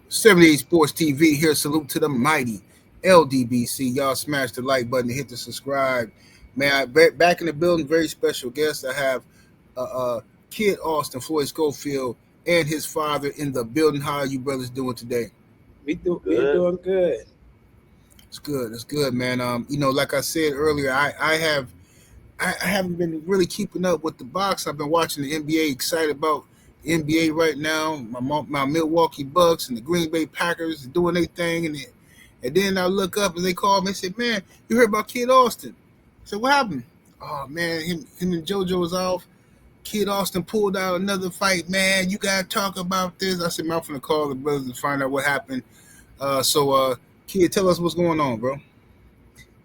78 Sports TV here. Salute to the mighty LDBC. Y'all smash the like button and hit the subscribe. Man, back in the building, very special guest. I have Kid Austin, Floyd Schofield, and his father in the building. How are you brothers doing today? We're doing good. It's good. It's good, man. Like I said earlier, I haven't been really keeping up with the box. I've been watching the NBA, excited about the NBA right now. My Milwaukee Bucks and the Green Bay Packers doing their thing, and then I look up and they call me and say, "Man, you heard about Kid Austin?" I said, "What happened?" "Oh man, him and JoJo was off. Kid Austin pulled out another fight. Man, you gotta talk about this." I said, "Man, I'm gonna call the brothers and find out what happened." Kid, tell us what's going on, bro.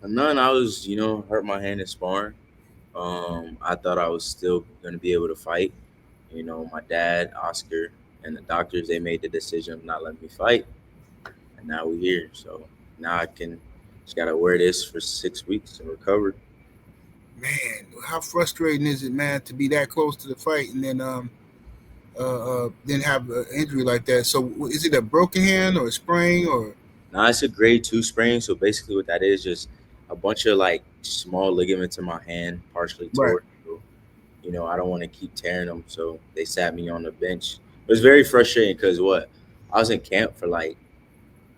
None. I was, hurt my hand in sparring. I thought I was still gonna be able to fight. My dad, Oscar, and the doctors, they made the decision of not letting me fight, and now we're here. So now I can just gotta wear this for 6 weeks and recover. Man, how frustrating is it, man, to be that close to the fight and then have an injury like that? So is it a broken hand or a sprain or? Now it's a grade 2 sprain. So basically, what that is, just a bunch of like small ligaments in my hand, partially Right. tore. So, I don't want to keep tearing them, so they sat me on the bench. It was very frustrating because I was in camp for like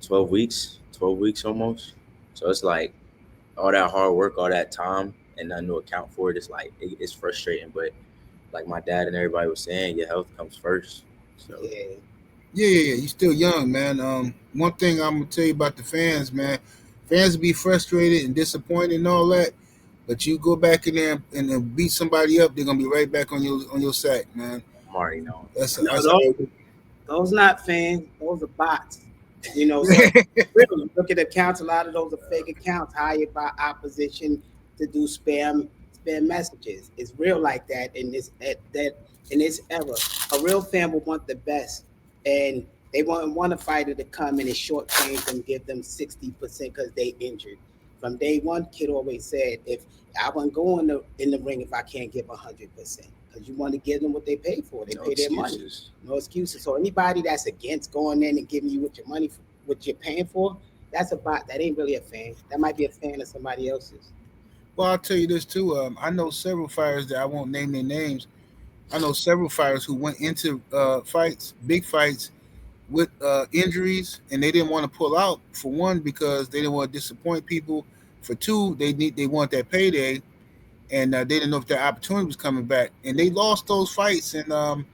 12 weeks almost. So it's like all that hard work, all that time, and nothing to account for it. It's like it's frustrating, but like my dad and everybody was saying, your health comes first. So Yeah. Yeah. You're still young, man. One thing I'm gonna tell you about the fans, man. Fans be frustrated and disappointed and all that, but you go back in there and then beat somebody up, they're gonna be right back on your sack, man. I'm already knowing. No, That's those not fans. Those are bots. So really, look at accounts. A lot of those are fake accounts hired by opposition to do spam messages. It's real like that in this era. A real fan will want the best, and they want a fighter to come in and shortchange them, give them 60% because they injured. From day one, Kid always said, if I won't go in the ring if I can't give 100%, because you want to give them what they pay for. They No pay their money. excuses. No excuses. So anybody that's against going in and giving you what your money, what you're paying for, that's a bot. That ain't really a fan. That might be a fan of somebody else's. Well, I'll tell you this too. I know several fighters that I won't name their names. I know several fighters who went into fights, big fights, with injuries, and they didn't want to pull out. For one, because they didn't want to disappoint people. For two, they want that payday, and they didn't know if their opportunity was coming back. And they lost those fights, and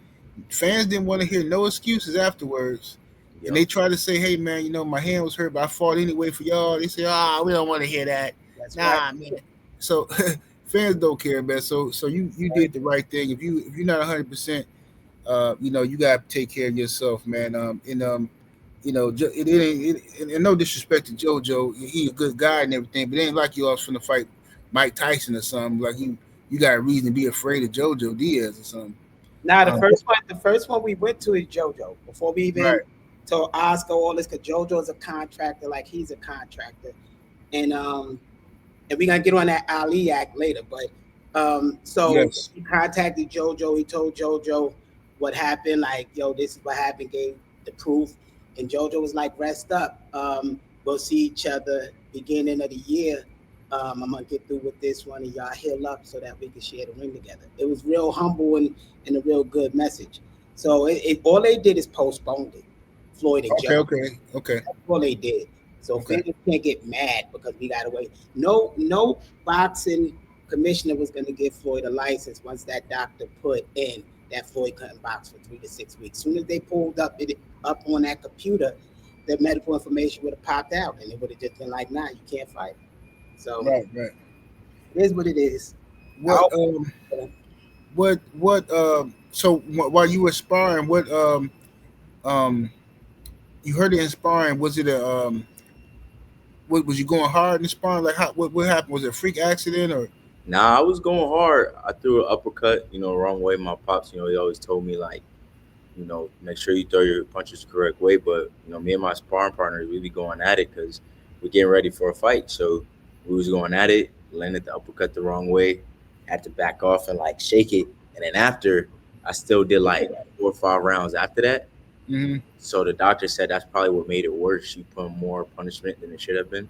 fans didn't want to hear no excuses afterwards. And Yep. they tried to say, "Hey, man, my hand was hurt, but I fought anyway for y'all." They say, "Ah, we don't want to hear that." That's right. Nah, man. So fans don't care, man. So you did the right thing. If you're not 100%, you gotta take care of yourself, man. And no disrespect to JoJo, he a good guy and everything, but it ain't like you all finna fight Mike Tyson or something. Like you got a reason to be afraid of JoJo Diaz or something. Now Um, the first one we went to is JoJo. Before we even right, told Oscar all this, because JoJo is a contractor, like he's a contractor, and we're gonna get on that Ali Act later. But so yes, he contacted JoJo. He told JoJo what happened. Like, yo, this is what happened. Gave the proof, and JoJo was like, rest up. We'll see each other beginning of the year. I'm gonna get through with this one, and y'all heal up so that we can share the ring together. It was real humble and a real good message. So all they did is postponed it. Floyd and okay, Joe. okay, That's all they did. So okay. fans can't get mad because we got to wait. No boxing commissioner was going to give Floyd a license once that doctor put in that Floyd couldn't box for 3 to 6 weeks. As soon as they pulled up on that computer, the medical information would have popped out, and it would have just been like, nah, you can't fight. So Right. it is what it is. I What hope- so while you were sparring, um you heard it in sparring, was it a what was you going hard in sparring? Like what happened? Was it a freak accident or? Nah, I was going hard. I threw an uppercut, wrong way. My pops, he always told me like, make sure you throw your punches the correct way. But me and my sparring partners, we be going at it because we're getting ready for a fight. So we was going at it, landed the uppercut the wrong way, had to back off and like shake it. And then after, I still did like 4 or 5 rounds after that. Hmm. So the doctor said that's probably what made it worse. You put more punishment than it should have been.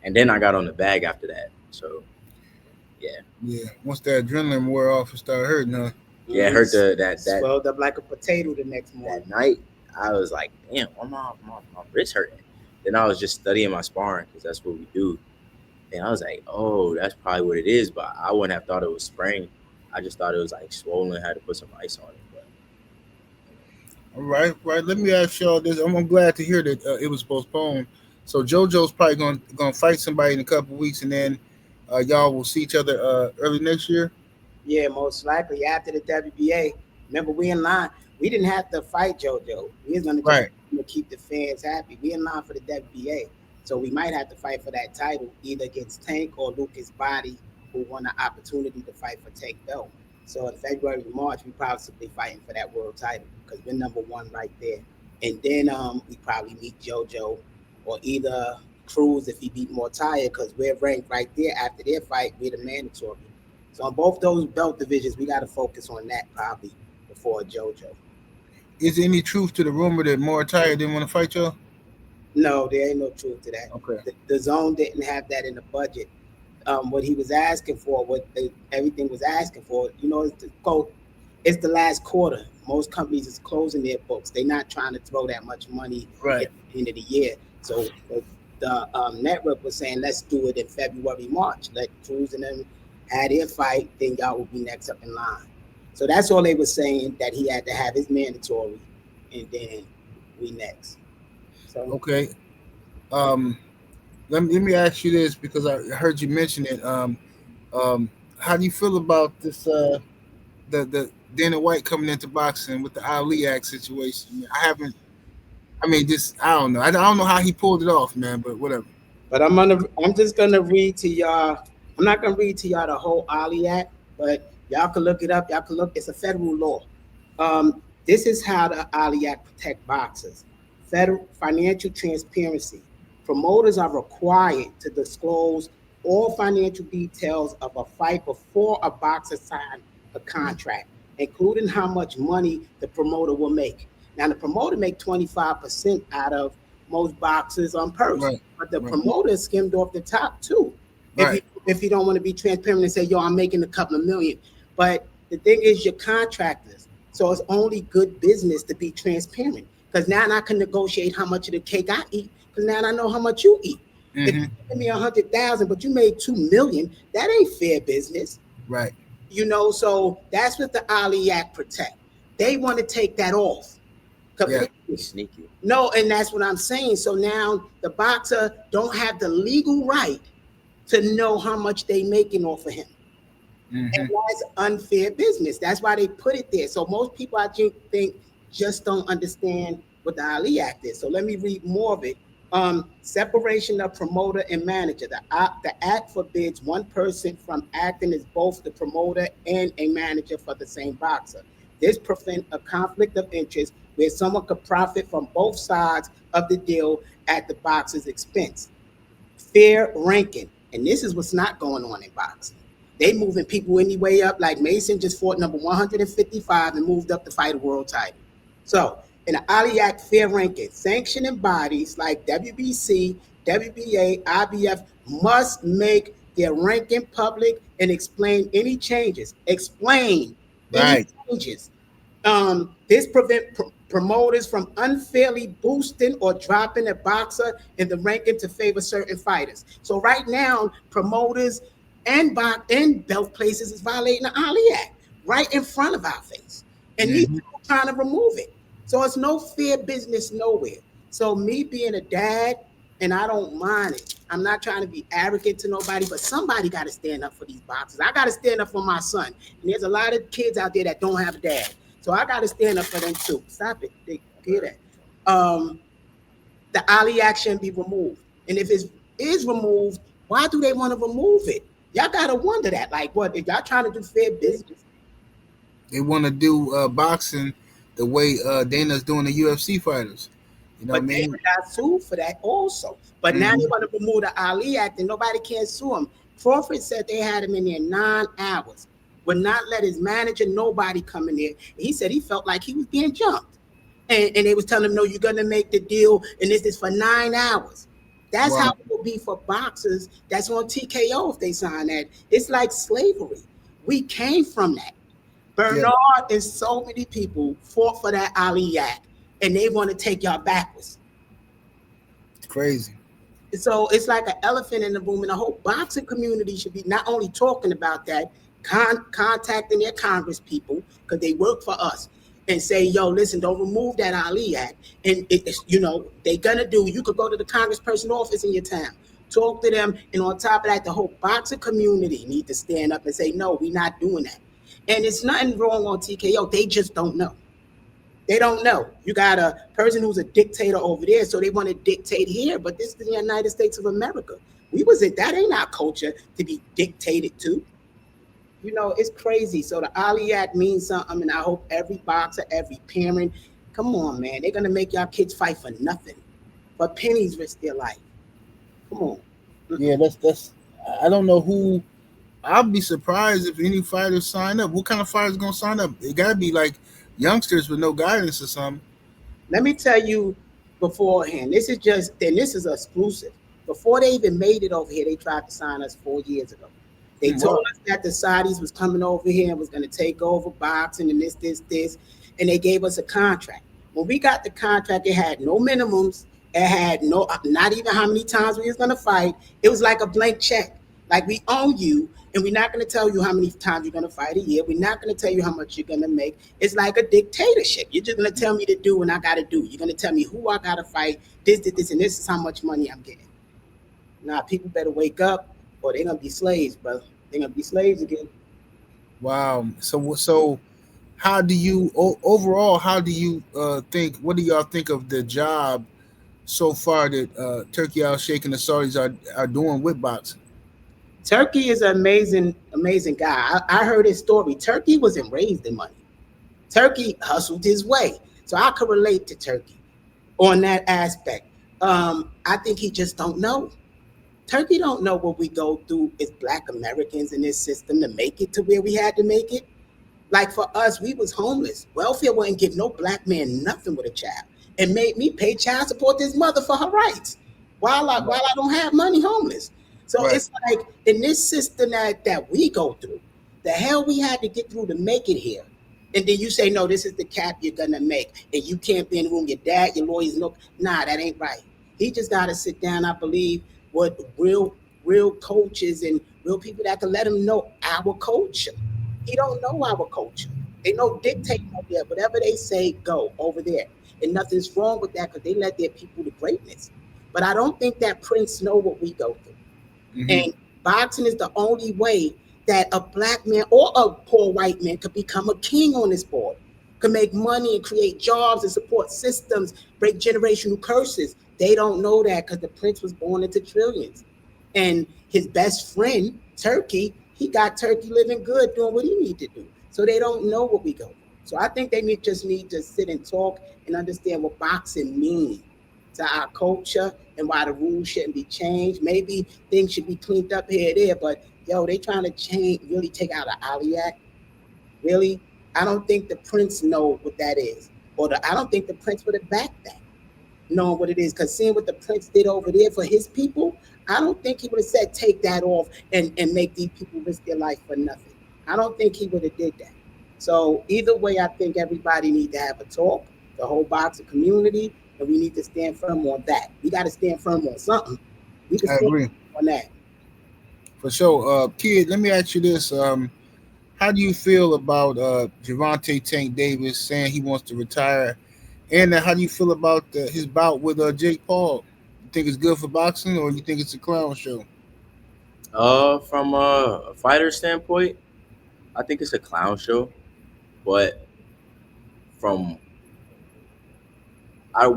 And then I got on the bag after that. So yeah. Yeah. Once that adrenaline wore off, it started hurting, huh? Yeah, I heard that Swelled up like a potato the next morning. that night. I was like, damn, why my wrist hurting? Then I was just studying my sparring because that's what we do. And I was like, oh, that's probably what it is. But I wouldn't have thought it was sprain. I just thought it was like swollen. Had to put some ice on it. But All right, right. Let me ask y'all this. I'm glad to hear that it was postponed. So JoJo's probably gonna fight somebody in a couple of weeks, and then y'all will see each other early next year. Yeah, most likely after the WBA. Remember, we in line. We didn't have to fight JoJo. We was gonna just Right. keep the fans happy. We in line for the WBA, so we might have to fight for that title either against Tank or Lucas Body, who won the opportunity to fight for Tank belt. So in February and March, we probably fighting for that world title because we're number one right there. And then we probably meet JoJo or either Cruz if he beat more tired because we're ranked right there after their fight. We're the mandatory. So on both those belt divisions, we got to focus on that probably before JoJo. Is there any truth to the rumor that Moritaya didn't want to fight y'all? No, there ain't no truth to that. Okay. The zone didn't have that in the budget. What he was asking for, everything was asking for, it's the last quarter. Most companies is closing their books. They're not trying to throw that much money Right. at the end of the year. So the network was saying, let's do it in February, March. Let Cruz and them have their fight, then y'all will be next up in line. So that's all they were saying, that he had to have his mandatory, and then we next. So Okay. Um, let me ask you this because I heard you mention it. Um, how do you feel about this? The Dana White coming into boxing with the Ali Act situation. I mean, I haven't. I mean, just I don't know. I don't know how he pulled it off, man. But whatever. But I'm just gonna read to y'all. I'm not gonna read to y'all the whole Ali Act, but y'all can look it up. Y'all can look. It's a federal law. This is how the Ali Act protect boxers. Federal financial transparency. Promoters are required to disclose all financial details of a fight before a boxer signs a contract, including how much money the promoter will make. Now, the promoter make 25% out of most boxers on purse, Right. but the Right. promoter skimmed off the top too. Right. If you don't want to be transparent and say, yo, I'm making a couple of million. But the thing is, you're contractors. So it's only good business to be transparent. Because now I can negotiate how much of the cake I eat, because now I know how much you eat. If Hmm. you give me 100,000, but you made 2 million, that ain't fair business. Right. So that's what the Ali Act protect. They want to take that off Yeah. completely. sneaky. No, and that's what I'm saying. So now the boxer don't have the legal right to know how much they making off of him. And Hmm. that's unfair business. That's why they put it there. So most people, I think just don't understand what the Ali Act is. So let me read more of it. Separation of promoter and manager. The act forbids one person from acting as both the promoter and a manager for the same boxer. This prevents a conflict of interest where someone could profit from both sides of the deal at the boxer's expense. Fair ranking. And this is what's not going on in boxing. They moving people anyway up. Like Mason just fought number 155 and moved up to fight a world title. So in the Ali Act fair ranking, sanctioning bodies like WBC, WBA, IBF must make their ranking public and explain any changes. Explain any Right. changes. This prevent promoters from unfairly boosting or dropping a boxer in the ranking to favor certain fighters. So right now, promoters and belt places is violating the Ali Act right in front of our face, and these Hmm. people trying to remove it. So it's no fair business nowhere. So me being a dad, and I don't mind it. I'm not trying to be arrogant to nobody, but somebody got to stand up for these boxers. I got to stand up for my son. And there's a lot of kids out there that don't have a dad. So I got to stand up for them too. Stop it. They hear that. The Ali action be removed. And if it is removed, why do they want to remove it? Y'all got to wonder that. Like, what? If y'all trying to do fair business, They want to do boxing the way Dana's doing the UFC fighters. You know what I but they mean? got sued for that also. But now they Hmm. want to remove the Ali Act and nobody can sue him. Crawford said they had him in there 9 hours, would not let his manager, nobody come in there. He said he felt like he was being jumped. And they was telling them, no, you're gonna make the deal, and this is for 9 hours. That's how Wow. it will be for boxers that's on TKO if they sign that. It's like slavery. We came from that. Yeah. Bernard and so many people fought for that Ali Act, and they want to take y'all backwards. It's crazy. So it's like an elephant in the room, and the whole boxing community should be not only talking about that, contacting their Congress people because they work for us, and say, "Yo, listen, don't remove that Ali Act." And they're gonna do. You could go to the Congressperson office in your town, talk to them, and on top of that, the whole boxing community need to stand up and say, "No, we're not doing that." And it's nothing wrong on TKO. They just don't know. They don't know. You got a person who's a dictator over there, so they want to dictate here. But this is the United States of America. We was it. That ain't our culture to be dictated to. It's crazy. So the Ali Act means something, and I hope every boxer, every parent, come on, man, they're gonna make y'all kids fight for nothing, for pennies, risk their life. Come on. Yeah, that's. I don't know who. I'll be surprised if any fighters sign up. What kind of fighters gonna sign up? It gotta be like youngsters with no guidance or something. Let me tell you beforehand. This is exclusive. Before they even made it over here, they tried to sign us 4 years ago. They told Wow. us that the Saudis was coming over here and was going to take over boxing and this, and they gave us a contract. When we got the contract, it had no minimums. It had not even how many times we was going to fight. It was like a blank check. Like, we own you, and we're not going to tell you how many times you're going to fight a year. We're not going to tell you how much you're going to make. It's like a dictatorship. You're just going to tell me to do, and I got to do. You're going to tell me who I got to fight, this, and this is how much money I'm getting. Now, people better wake up, or they're going to be slaves, brother. They're going to be slaves again. Wow. So how do you overall? How do you think? What do y'all think of the job so far that Turkey Al Sheikh and the Saudis are doing with boxing? Turkey is an amazing, amazing guy. I heard his story. Turkey wasn't raised in money. Turkey hustled his way. So I could relate to Turkey on that aspect. I think he just don't know. Turkey don't know what we go through as Black Americans in this system to make it to where we had to make it. Like, for us, we was homeless. Welfare wouldn't give no Black man nothing with a child, and made me pay child support to his mother for her rights while I don't have money, homeless. So Right. it's like, in this system that we go through, the hell we had to get through to make it here. And then you say, no, this is the cap you're gonna make, and you can't be in the room. Your dad, your lawyers, no, nah, that ain't right. He just gotta sit down, I believe, with real coaches and real people that can let him know our culture. He don't know our culture. Ain't no dictating out there. Whatever they say, go over there. And nothing's wrong with that because they led their people to greatness. But I don't think that Prince know what we go through. Hmm. And boxing is the only way that a Black man or a poor white man could become a king on this board, could make money and create jobs and support systems, break generational curses. They don't know that because the Prince was born into trillions. And his best friend, Turkey, he got Turkey living good, doing what he need to do. So they don't know what we go through. So I think they just need to sit and talk and understand what boxing means to our culture and why the rules shouldn't be changed. Maybe things should be cleaned up here and there, but yo, they trying to change, really take out an Ali Act. Really? I don't think the Prince know what that is. I don't think the Prince would have backed that, knowing what it is. Because seeing what the Prince did over there for his people, I don't think he would have said take that off and make these people risk their life for nothing. I don't think he would have did that. So either way, I think everybody need to have a talk, the whole boxing community, and we need to stand firm on that. We got to stand firm on something. We can I stand agree firm on that. for sure. Kid, let me ask you this: how do you feel about Gervonta Tank Davis saying he wants to retire? And how do you feel about his bout with Jake Paul? You think it's good for boxing, or you think it's a clown show? From a fighter standpoint, I think it's a clown show. But from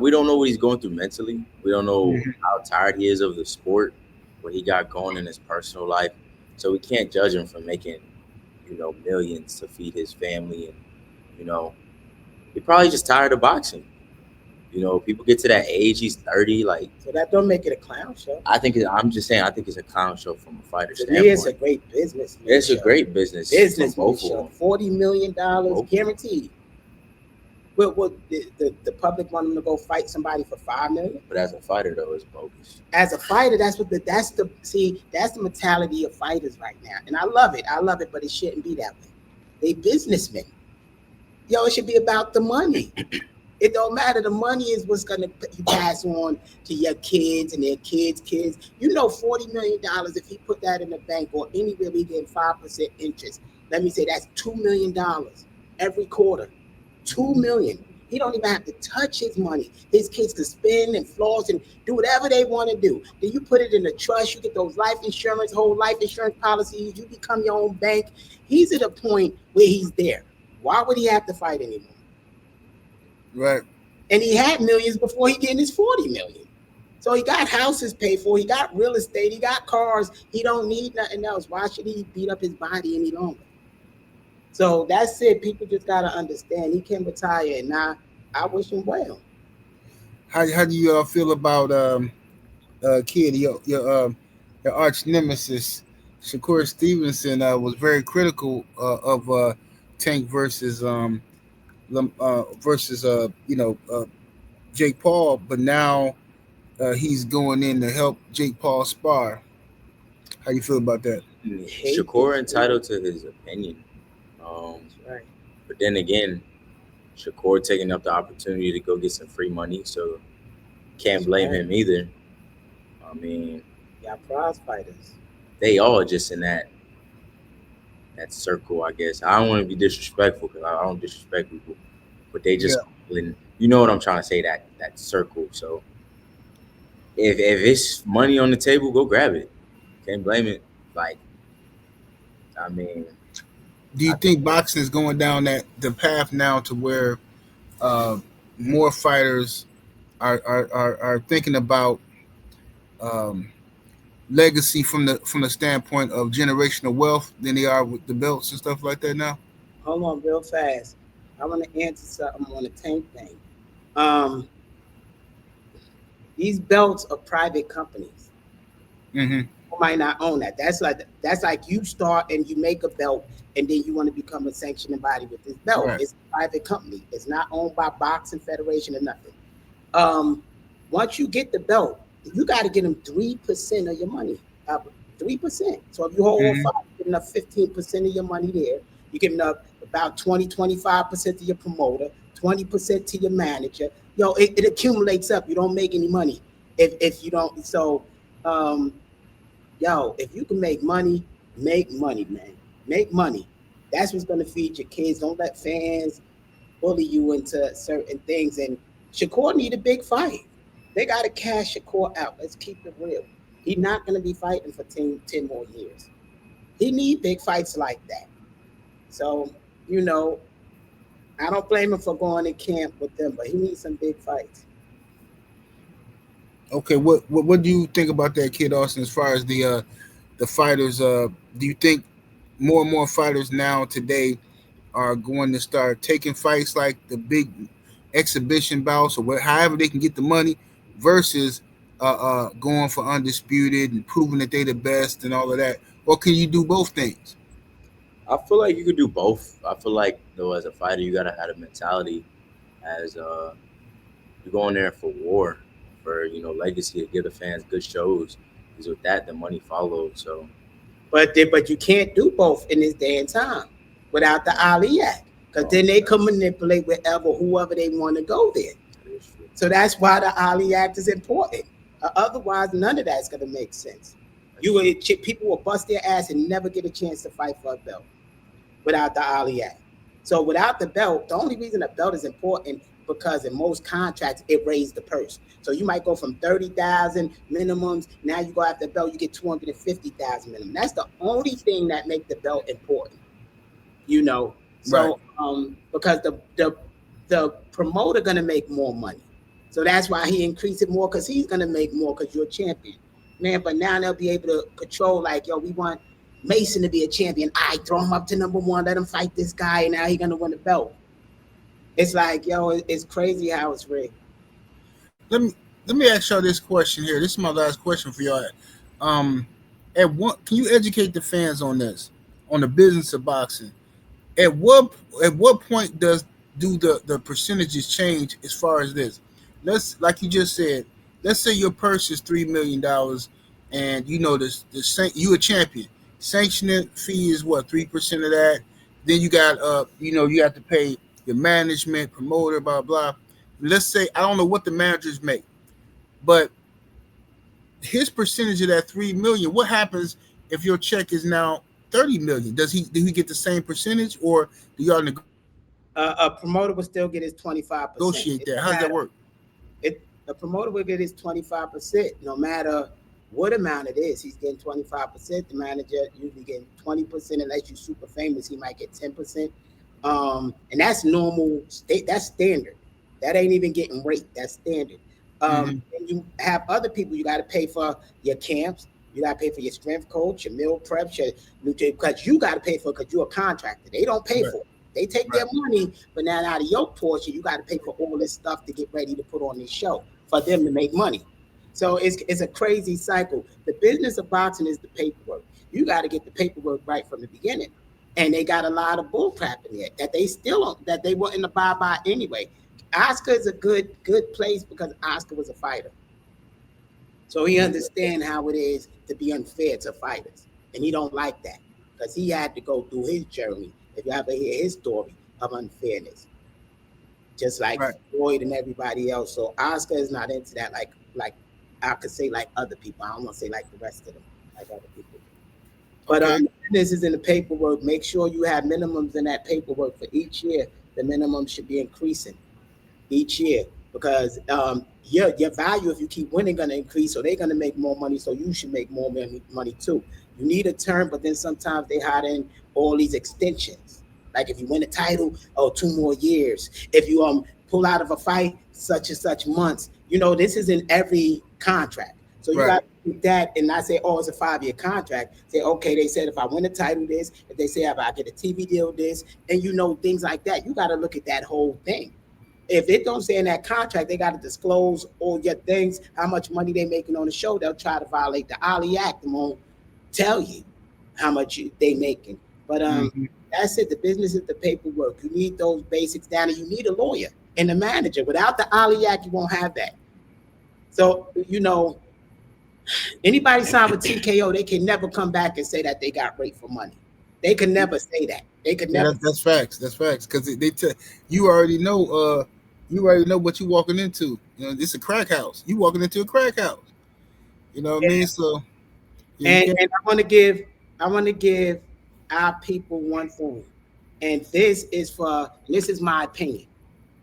we don't know what he's going through mentally. We don't know Mhm. how tired he is of the sport, what he got going in his personal life. So we can't judge him for making, millions to feed his family, and you know, he probably just tired of boxing. People get to that age, he's 30. Like, So that don't make it a clown show. I'm just saying, I think it's a clown show from a fighter To me, it's a standpoint. great business. It's a great business from business both of show. them. $40 million Both. guaranteed. Well, the public want him to go fight somebody for $5 million. But as a fighter, though, it's bogus. As a fighter, that's the mentality of fighters right now, and I love it. I love it, but it shouldn't be that way. They businessmen. Yo, it should be about the money. It don't matter. The money is what's gonna pass on to your kids and their kids' kids. You know, $40 million. If he put that in the bank or anywhere, we get 5% interest. Let me say that's $2 million every quarter. 2 million. He don't even have to touch his money. His kids can spend and floss and do whatever they want to do. Then you put it in a trust. You get those life insurance, whole life insurance policies. You become your own bank. He's at a point where he's there. Why would he have to fight anymore? Right. And he had millions before he getting his 40 million. So he got houses paid for. He got real estate. He got cars. He don't need nothing else. Why should he beat up his body any longer? So that's it. People just gotta understand he can retire, and I wish him well. How do you feel about kid your arch nemesis Shakur Stevenson was very critical of Tank versus versus Jake Paul, but now he's going in to help Jake Paul spar. How you feel about that? Shakur entitled to his opinion. Right. But then again, Shakur taking up the opportunity to go get some free money, so can't blame him either. I mean, Got prize fighters. they all just in that circle, I guess. I don't want to be disrespectful because I don't disrespect people, but they just you know what I'm trying to say, that circle. So if it's money on the table, go grab it. Can't blame it. Like, I mean, do you think boxing is going down the path now to where more fighters are thinking about legacy from the standpoint of generational wealth than they are with the belts and stuff like that now? Hold on, real fast. I want to answer something on the Tank thing. These belts are private companies. Mm-hmm. You might not own that. That's like you start and you make a belt, and then you want to become a sanctioning body with this belt. Right. It's a private company. It's not owned by Boxing Federation or nothing. Once you get the belt, you got to get them 3% of your money. 3%. So if you hold on five, you're giving up 15% of your money there. You're giving up about 25% to your promoter, 20% to your manager. Yo, it accumulates up. You don't make any money if you don't. So, if you can make money, man. Make money. That's what's going to feed your kids. Don't let fans bully you into certain things. And Shakur need a big fight. They got to cash Shakur out. Let's keep it real. He's not going to be fighting for 10 more years. He need big fights like that. So, I don't blame him for going in camp with them, but he needs some big fights. Okay, what do you think about that, Kid Austin? As far as the fighters, do you think more and more fighters now today are going to start taking fights like the big exhibition bouts or however they can get the money, versus going for undisputed and proving that they the best and all of that? Or can you do both things? I feel like you could do both. I feel like, though, as a fighter, you gotta have a mentality as you're going there for war, for legacy, to give the fans good shows. Because with that, the money follows. So, but you can't do both in this day and time without the Ali Act, because then they can manipulate whoever they want to go there. So that's why the Ali Act is important. Otherwise, none of that's gonna make sense. People will bust their ass and never get a chance to fight for a belt without the Ali Act. So without the belt, the only reason the belt is important because in most contracts it raised the purse. So you might go from 30,000 minimums. Now you go after the belt, you get 250,000 minimum. That's the only thing that make the belt important. So right. Because the promoter gonna make more money. So that's why he increased it more, because he's gonna make more because you're a champion. Man, but now they'll be able to control, like, we want Mason to be a champion. I throw him up to number one, let him fight this guy, and now he's gonna win the belt. It's like, it's crazy how it's rigged. Let me ask y'all this question here. This is my last question for y'all. Can you educate the fans on this, on the business of boxing? At what point does do the percentages change as far as this? Let's, like you just said, let's say your purse is $3 million, and you know you a champion. Sanctioning fee is what, 3% of that. Then you got you have to pay your management, promoter, blah blah. Let's say I don't know what the managers make, but his percentage of that 3 million. What happens if your check is now 30 million? Do he get the same percentage, or do y'all A promoter will still get his 25%. negotiate that? How does that work? The promoter will get his 25%, no matter what amount it is. He's getting 25%. The manager usually getting 20%, unless you're super famous, he might get 10%. And that's normal. That's standard. That ain't even getting rate. That's standard. And you have other people you got to pay for your camps. You got to pay for your strength coach, your meal preps, your nutrition, because you got to pay for it because you're a contractor. They don't pay for it. They take their money, but now out of your portion, you got to pay for all this stuff to get ready to put on this show for them to make money. So it's a crazy cycle. The business of boxing is the paperwork. You got to get the paperwork right from the beginning. And they got a lot of bull crap in there that they still that they wouldn't abide by anyway. Oscar is a good place because Oscar was a fighter. So he understands how it is to be unfair to fighters. And he don't like that because he had to go through his journey. If you ever hear his story of unfairness, just like Floyd and everybody else. So Oscar is not into that like I could say like other people. I don't want to say like the rest of them, like other people. But this is in the paperwork. Make sure you have minimums in that paperwork for each year. The minimum should be increasing each year because your value, if you keep winning, going to increase. So they're going to make more money. So you should make more money too. You need a term, but then sometimes they hide in all these extensions. Like if you win a title, 2 more years. If you pull out of a fight, such and such months. You know, this is in every contract. So you got to do that and not say, it's a 5-year contract. Say, okay, they said if I win a title, this. If they say if I get a TV deal, this. And you know, things like that. You got to look at that whole thing. If it don't say in that contract, they got to disclose all your things, how much money they making on the show. They'll try to violate the Ali Act and won't tell you how much they making. But that's it. The business is the paperwork. You need those basics down, and you need a lawyer and a manager. Without the Ali Act, you won't have that. So, you know, anybody signed with TKO, they can never come back and say that they got raped for money. They can never say that. They could never. That's facts. That's facts. Because you already know. You already know what you're walking into. You know, it's a crack house. You walking into a crack house. You know what I mean? So. And I want to give our people one thing, and this is my opinion,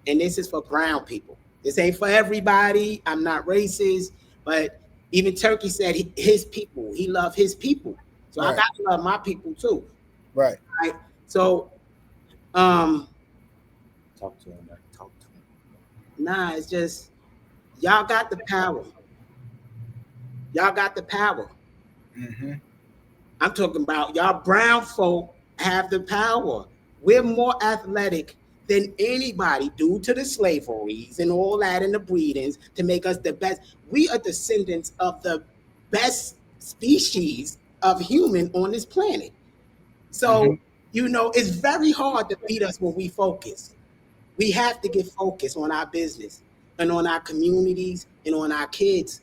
and this is for brown people. This ain't for everybody. I'm not racist, but even Turkey said his people. He loved his people, so I got to love my people too. Right. So, talk to him. Nah, it's just y'all got the power. Y'all got the power. I'm talking about y'all brown folk have the power. We're more athletic than anybody due to the slaveries and all that and the breedings to make us the best. We are descendants of the best species of human on this planet. So, you know, it's very hard to beat us when we focus. We have to get focused on our business and on our communities and on our kids.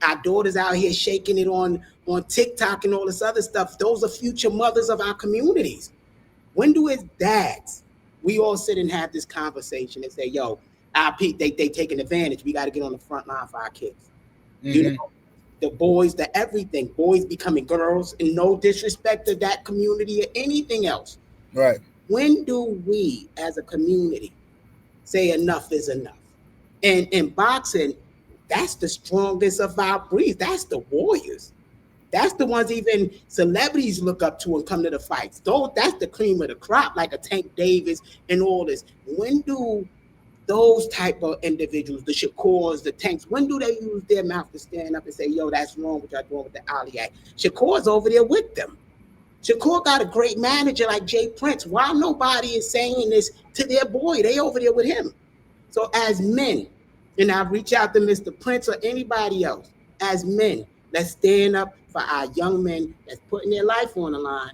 Our daughters out here shaking it on TikTok and all this other stuff. Those are future mothers of our communities. When do his dads, we all sit and have this conversation and say, yo, they taking advantage. We got to get on the front line for our kids. You know, the boys, the everything, boys becoming girls, and no disrespect to that community or anything else. Right. When do we as a community say enough is enough? And in boxing, that's the strongest of our breeds. That's the warriors. That's the ones even celebrities look up to and come to the fights. That's the cream of the crop, like a Tank Davis and all this. When do those type of individuals, the Shakurs, the Tanks, when do they use their mouth to stand up and say, yo, that's wrong what y'all doing with the Ali Act? Shakur's over there with them. Shakur got a great manager like Jay Prince. Why nobody is saying this to their boy? They over there with him. So as men, and I reach out to Mr. Prince or anybody else, as men, let's stand up for our young men that's putting their life on the line.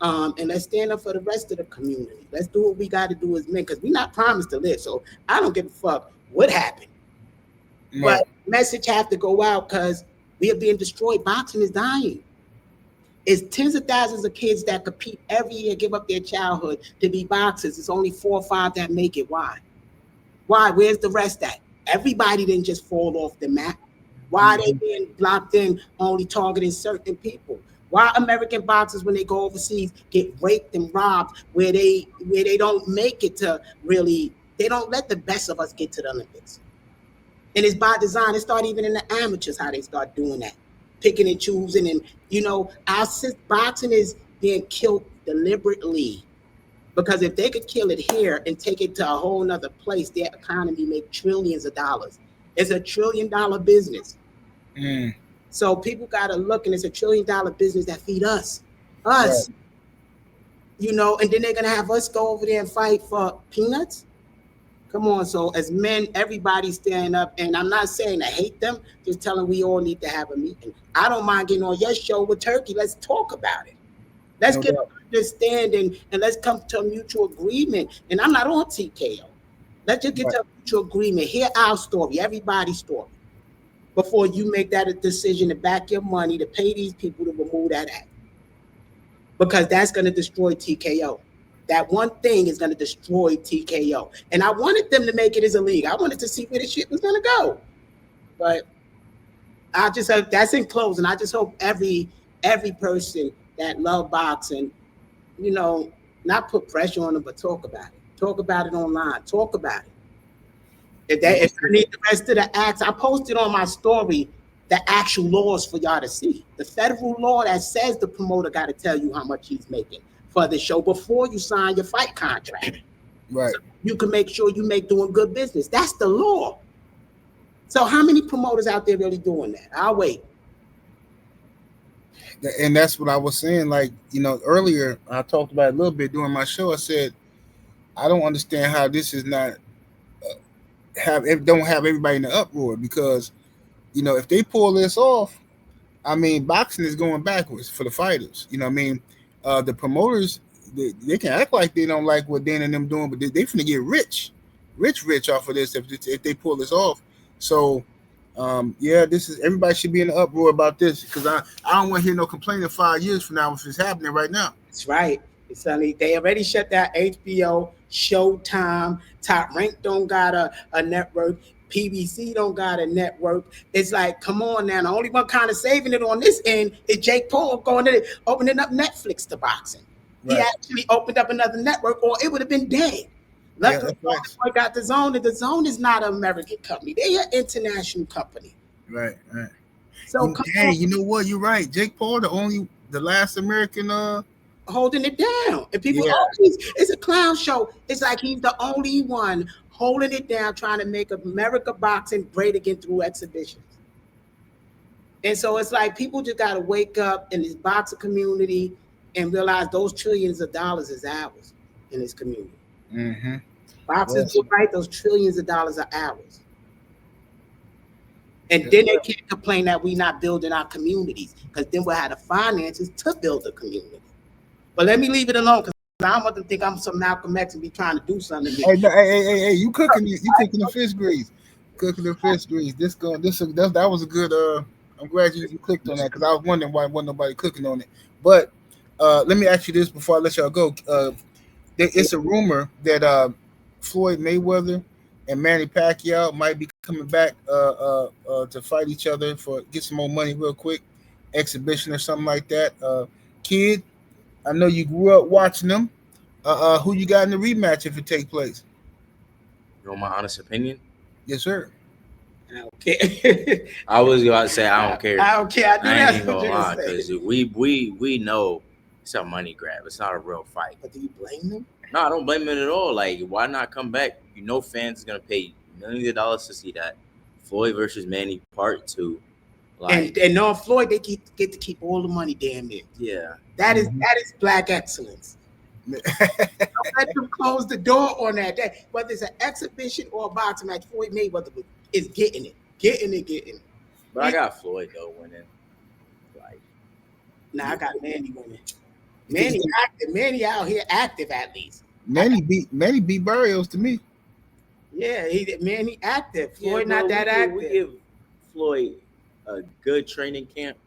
And let's stand up for the rest of the community. Let's do what we got to do as men, because we're not promised to live. So I don't give a fuck what happened. Right. But message have to go out because we are being destroyed. Boxing is dying. It's tens of thousands of kids that compete every year, give up their childhood to be boxers. It's only 4 or 5 that make it. Why? Why? Where's the rest at? Everybody didn't just fall off the map. Why are they being blocked in, only targeting certain people? Why American boxers, when they go overseas, get raped and robbed, where they don't make it to really, they don't let the best of us get to the Olympics. And it's by design. It started even in the amateurs how they start doing that, picking and choosing. And our boxing is being killed deliberately. Because if they could kill it here and take it to a whole nother place, their economy make trillions of dollars. It's a $1 trillion business. Mm. So people got to look, and it's a $1 trillion business that feed us. Right. And then they're going to have us go over there and fight for peanuts? Come on. So as men, everybody stand up. And I'm not saying I hate them, just telling we all need to have a meeting. I don't mind getting on your show with Turkey. Let's talk about it. Let's get an understanding, and let's come to a mutual agreement. And I'm not on TKO. Let's just get to a mutual agreement. Hear our story, everybody's story, before you make that a decision to back your money to pay these people to remove that act. Because that's going to destroy TKO. That one thing is going to destroy TKO. And I wanted them to make it as a league. I wanted to see where the shit was going to go. But I just hope that's in closing. I just hope every person that love boxing, not put pressure on them, but talk about it. Talk about it online. Talk about it. If I need the rest of the acts, I posted on my story the actual laws for y'all to see. The federal law that says the promoter got to tell you how much he's making for the show before you sign your fight contract. Right. So you can make sure you make doing good business. That's the law. So how many promoters out there really doing that? I'll wait. And that's what I was saying. Like, earlier I talked about it a little bit during my show. I said, I don't understand how this is not don't have everybody in the uproar, because, if they pull this off, I mean, boxing is going backwards for the fighters. The promoters, they can act like they don't like what Dan and them doing, but they finna get rich off of this if they pull this off. So, this is, everybody should be in the uproar about this, because I don't want to hear no complaining 5 years from now if it's happening right now. That's right. It's only, they already shut down HBO, Showtime, Top Rank don't got a network, PBC don't got a network. It's like, come on now. The only one kind of saving it on this end is Jake Paul opening up Netflix to boxing. Right. He actually opened up another network, or it would have been dead. Luckily, I got the Zone, and the Zone is not an American company. They're an international company. Right. So, you know what? You're right. Jake Paul, the last American holding it down. And people, it's a clown show. It's like he's the only one holding it down, trying to make America boxing great again through exhibitions. And so it's like people just got to wake up in this boxing community and realize those trillions of dollars is ours in this community. Mm-hmm. Boxers do right, those trillions of dollars are ours. And then they can't complain that we're not building our communities, because then we'll have the finances to build a community. But let me leave it alone, because I don't want them to think I'm some Malcolm X and be trying to do something. Hey, you cooking the fish grease. Cooking the fish grease. That was a good I'm glad you clicked on that, because I was wondering why wasn't nobody cooking on it. But let me ask you this before I let y'all go. It's a rumor that Floyd Mayweather and Manny Pacquiao might be coming back to fight each other get some more money real quick, exhibition or something like that. Kid, I know you grew up watching them. Who you got in the rematch if it take place? You know my honest opinion? Yes, sir. I don't care. I was going to say I don't care. I don't care. I ain't even going to lie, because we know it's a money grab. It's not a real fight. But do you blame them? No, I don't blame them at all. Like, why not come back? Fans is going to pay millions of dollars to see that. Floyd versus Manny Part 2. Like, and on Floyd, they get to keep all the money, damn near. Yeah. That is black excellence. Don't let them close the door on that. Whether it's an exhibition or a boxing match, Floyd Mayweather is getting it. But I got Floyd though winning. I got Manny winning. You think, Manny active. Manny out here active at least. Manny beat Barrios to me. Yeah, Manny active. Yeah, Floyd bro, not that we active. give Floyd a good training camp.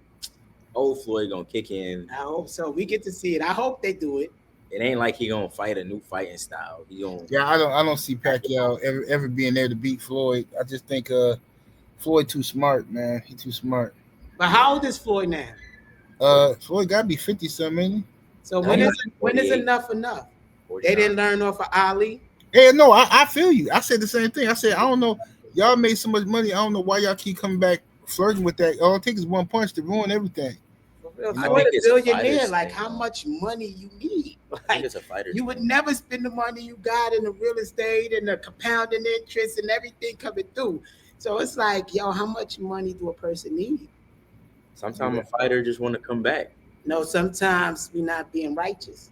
Old Floyd gonna kick in. I hope so. We get to see it. I hope they do it. It ain't like he gonna fight a new fighting style. He gonna Yeah, I don't see Pacquiao ever being there to beat Floyd. I just think Floyd too smart, man. He too smart. But how old is Floyd now? Floyd gotta be 50 something, ain't he? So Nah, he when is 48, enough enough? They 49. didn't learn off of Ali. Hey, no, I feel you. I said the same thing. I said I don't know. Y'all made so much money. I don't know why y'all keep coming back flirting with that. All it takes is one punch to ruin everything. For real, You I know, Floyd think a it's a billionaire. fighter's Like thing, how though. much money you need? I think Like it's a fighter's you would thing. never spend the money you got in the real estate and the compounding interest and everything coming through. So it's like, yo, how much money do a person need? Sometimes a fighter just want to come back. No, sometimes we're not being righteous.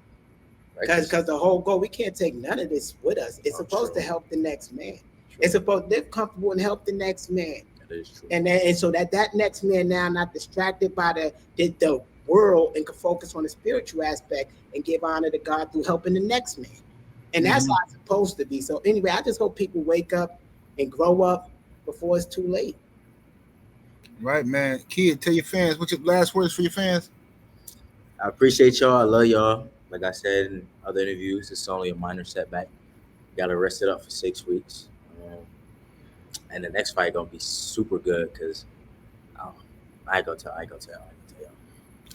Right? Because the whole goal, we can't take none of this with us. It's supposed to True. help the next man. True. It's supposed to live comfortable and help the next man. That is true. And so that next man now not distracted by the world and can focus on the spiritual aspect and give honor to God through helping the next man. And that's how it's supposed to be. So anyway, I just hope people wake up and grow up before it's too late. Right, man. Kid, tell your fans what's your last words for your fans. I appreciate y'all. I love y'all. Like I said in other interviews, it's only a minor setback. Got to rest it up for 6 weeks. And the next fight gonna be super good because I go tell.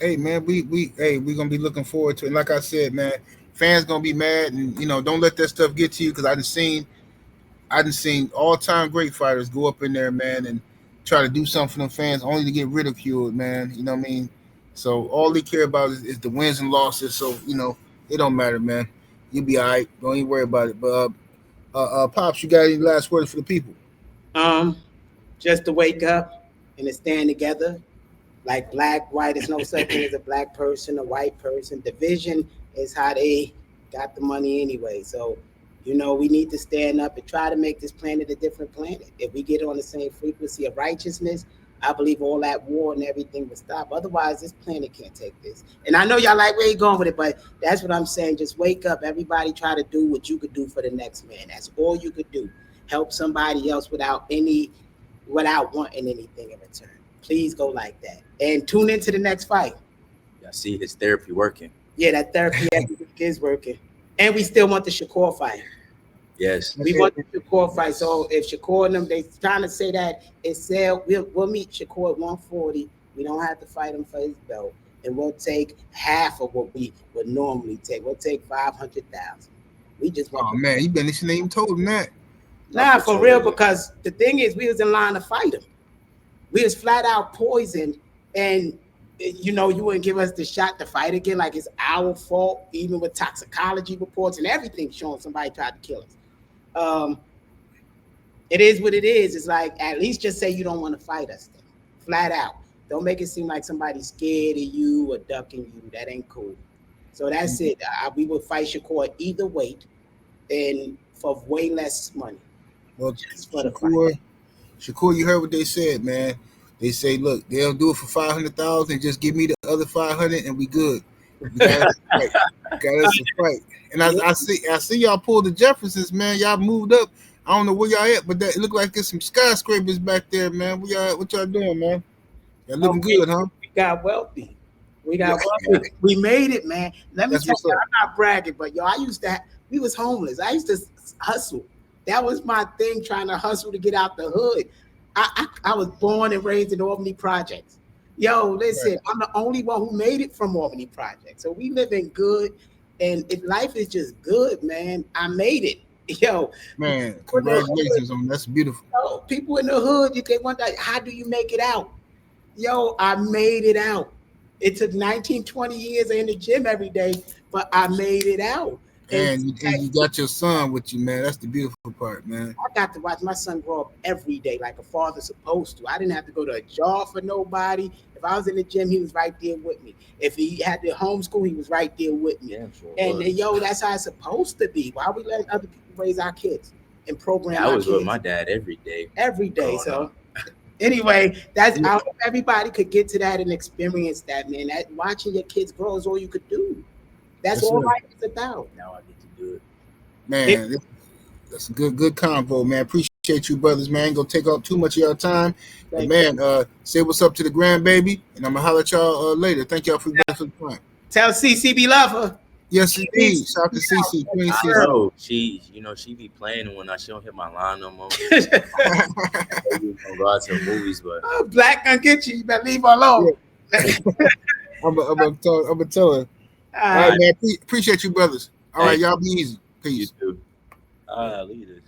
Hey, man, we gonna be looking forward to it. And like I said, man, fans gonna be mad, and don't let that stuff get to you because I done seen all time great fighters go up in there, man, and try to do something for them fans only to get ridiculed, man. You know what I mean? So all they care about is the wins and losses. So it don't matter, man. You'll be all right. Don't even worry about it. But Pops, you got any last words for the people? Just to wake up and to stand together. Like black, white, there's no such thing as a black person, a white person. Division is how they got the money anyway. So, we need to stand up and try to make this planet a different planet. If we get on the same frequency of righteousness, I believe all that war and everything will stop. Otherwise, this planet can't take this. And I know y'all like where you going with it, but that's what I'm saying. Just wake up. Everybody try to do what you could do for the next man. That's all you could do. Help somebody else without wanting anything in return. Please go like that. And tune into the next fight. Y'all see his therapy working. Yeah, that therapy every week is working. And we still want the Shakur fight. Yes. We want the Shakur fight. So if Shakur and them, they trying to say that it's sale, we'll meet Shakur at 140. We don't have to fight him for his belt. And we'll take half of what we would normally take. We'll take 500,000. We just want. Oh man, you shouldn't even told him that. Nah, for real, because the thing is, we was in line to fight him. We was flat out poisoned, and you wouldn't give us the shot to fight again. Like it's our fault, even with toxicology reports and everything showing somebody tried to kill us. It is what it is. It's like, at least just say you don't want to fight us then. Flat out. Don't make it seem like somebody's scared of you or ducking you. That ain't cool. So that's it. We would fight Shakur either weight and for way less money. Well, Shakur, you heard what they said, man. They say, look, they'll do it for 500,000. Just give me the other 500, and we good. We got us a fight. And I see y'all pull the Jeffersons, man. Y'all moved up. I don't know where y'all at, but it look like there's some skyscrapers back there, man. What y'all doing, man? Y'all looking good, huh? We got wealthy. We made it, man. Let me tell you, I'm not bragging, but we was homeless. I used to hustle. That was my thing, trying to hustle to get out the hood. I was born and raised in Albany Projects. Yo, listen, right. I'm the only one who made it from Albany Projects. So we living good, and if life is just good, man, I made it. Yo, man, congratulations on that's beautiful. Yo, people in the hood, they want that. How do you make it out? Yo, I made it out. It took 19, 20 years in the gym every day, but I made it out. And you got your son with you, man. That's the beautiful part, man. I got to watch my son grow up every day like a father's supposed to. I didn't have to go to a job for nobody. If I was in the gym, he was right there with me. If he had to homeschool, he was right there with me. Yeah, sure and yo, that's how it's supposed to be. Why are we letting other people raise our kids and program our kids? I was with my dad every day. Every day, so. Anyway, I hope everybody could get to that and experience that, man. That watching your kids grow is all you could do. That's Yes, all sir. life is about. Now I get to do it. Man, that's a good convo, man. Appreciate you, brothers, man. Ain't gonna take up too much of your time. But Thank man, say what's up to the grandbaby, and I'm gonna holler at y'all later. Thank y'all for the time. Tell CCB love her. Yes, indeed. Shout out to CC, Queen I CC. know she, she be playing when she don't hit my line no more. We gonna go out to the movies, but Oh, Black gonna get you. You better leave her alone. I'm gonna tell her. All right, man. Appreciate you, brothers. All right, y'all be easy. you Peace. too. Look at this.